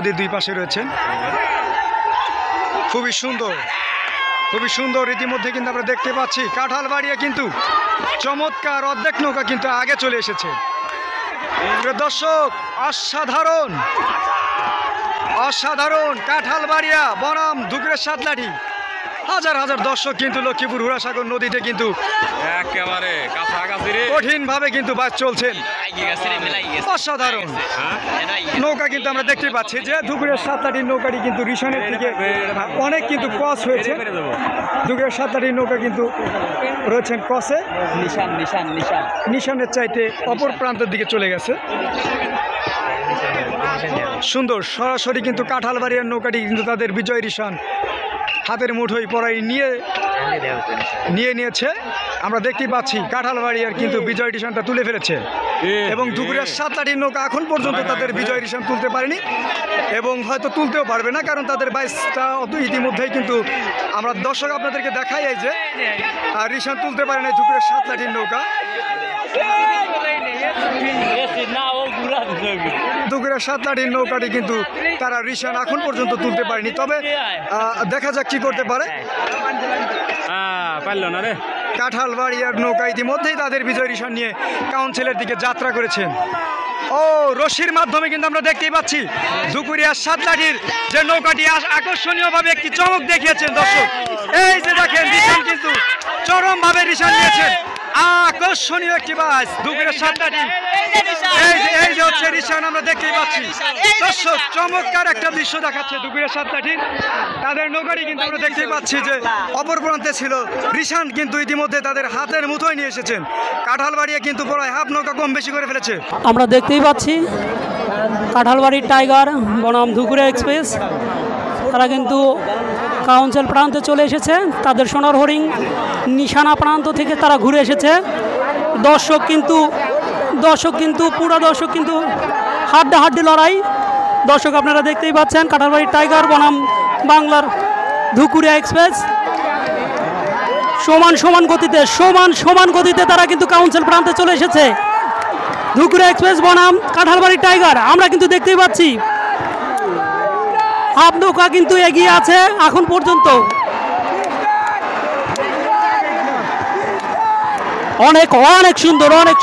নদীর দুই পাশে রয়েছেন, খুবই সুন্দর ইতিমধ্যে কিন্তু আমরা দেখতে পাচ্ছি কাঁঠালবাড়িয়া কিন্তু চমৎকার অর্ধেক নৌকা কিন্তু আগে চলে এসেছে। দর্শক অসাধারণ কাঁঠালবাড়িয়া বনাম ধুকরের সাতলাঠি, হাজার হাজার দর্শক কিন্তু লক্ষ্মীপুর হুড়াসাগর নদীতে কিন্তু একেবারে কঠিন ভাবে কিন্তু বাস চলছেন। অসাধারণ নৌকা কিন্তু আমরা দেখতে পাচ্ছি যে ধুকরের সাতলাঠির নৌকাটি কিন্তু রিশনের দিকে অনেক কিন্তু ক্রস হয়েছে। ধুকরের সাতলাঠির নৌকা কিন্তু রয়েছেন ক্রসে, নিশানের চাইতে অপর প্রান্তের দিকে চলে গেছে। সুন্দর সরাসরি কিন্তু কাঁঠালবাড়িয়ার নৌকাটি কিন্তু তাদের বিজয় রিশান হাতের মুঠোয় পড়াই নিয়েছে। আমরা দেখতেই পাচ্ছি কাঁঠালবাড়িয়ার কিন্তু বিজয় রিশানটা তুলে ফেলেছে এবং ধুকরের সাতলাঠির নৌকা এখন পর্যন্ত তাদের বিজয় রিশান তুলতে পারেনি এবং হয়তো তুলতেও পারবে না, কারণ তাদের বাইসটা ইতিমধ্যেই কিন্তু আমরা দর্শক আপনাদেরকে দেখাই এই যে রিশান তুলতে পারে না ধুকরের সাতলাঠির নৌকা। ধুকরের সাতলাঠির নৌকাটি কিন্তু তারা রিশান এখন পর্যন্ত তুলতে পারেনি, তবে দেখা যাক কি করতে পারে। কাঁঠালবাড়িয়ার নৌকা ইতিমধ্যেই তাদের বিজয় রিশান নিয়ে কাউন্সিলের দিকে যাত্রা করেছেন। ও রশির মাধ্যমে কিন্তু আমরা দেখতেই পাচ্ছি ধুকরিয়ার সাতলাঠির যে নৌকাটি আকর্ষণীয়ভাবে একটি চমক দেখিয়েছেন। দর্শক এই যে দেখেন রিশান কিন্তু চরমভাবে রিশান নিয়েছেন, আকর্ষণীয় একটি বাস ধুকরিয়ার সাতলাঠি। এই যে হচ্ছে রিশান আমরা দেখতেই পাচ্ছি। দর্শক চমৎকার একটা দৃশ্য দেখাচ্ছে ধুকরিয়ার সাতলাঠির তাদের নৌকাটি কিন্তু আমরা দেখতেই পাচ্ছি যে অপর প্রান্তে ছিল রিশান কিন্তু ইতিমধ্যে তাদের হাতের মুঠোয় নিয়ে এসেছেন। কাঁঠালবাড়িয়া কিন্তু প্রায় হাফ নৌকা কম বেশি করে ফেলেছে। আমরা দেখতেই পাচ্ছি কাঁঠালবাড়ির টাইগার বনাম ধুকরিয়া এক্সপ্রেস তারা কিন্তু কাউন্সিল প্রান্তে চলে এসেছে। তাদের সোনার হরিং নিশানা প্রান্ত থেকে তারা ঘুরে এসেছে। দর্শক কিন্তু পুরো দর্শক কিন্তু হাড্ডাহাড্ডি লড়াই। দর্শক আপনারা দেখতেই পাচ্ছেন কাঁঠালবাড়ির টাইগার বনাম বাংলার ধুকরিয়া এক্সপ্রেস সমান গতিতে তারা কিন্তু কাউন্সিল প্রান্তে চলে এসেছে। ধুকরিয়া এক্সপ্রেস বনাম কাঁঠালবাড়ির টাইগার আমরা কিন্তু দেখতেই পাচ্ছি হাফ নৌকা কিন্তু এগিয়ে আছে এখন পর্যন্ত। অনেক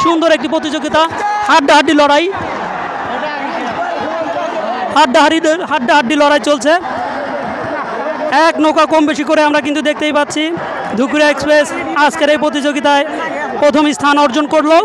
সুন্দর একটি প্রতিযোগিতা, হাড্ডাহাড্ডি লড়াই চলছে। এক নৌকা কম বেশি করে আমরা কিন্তু দেখতেই পাচ্ছি ধুকরিয়া এক্সপ্রেস আজকের এই প্রতিযোগিতায় প্রথম স্থান অর্জন করলো।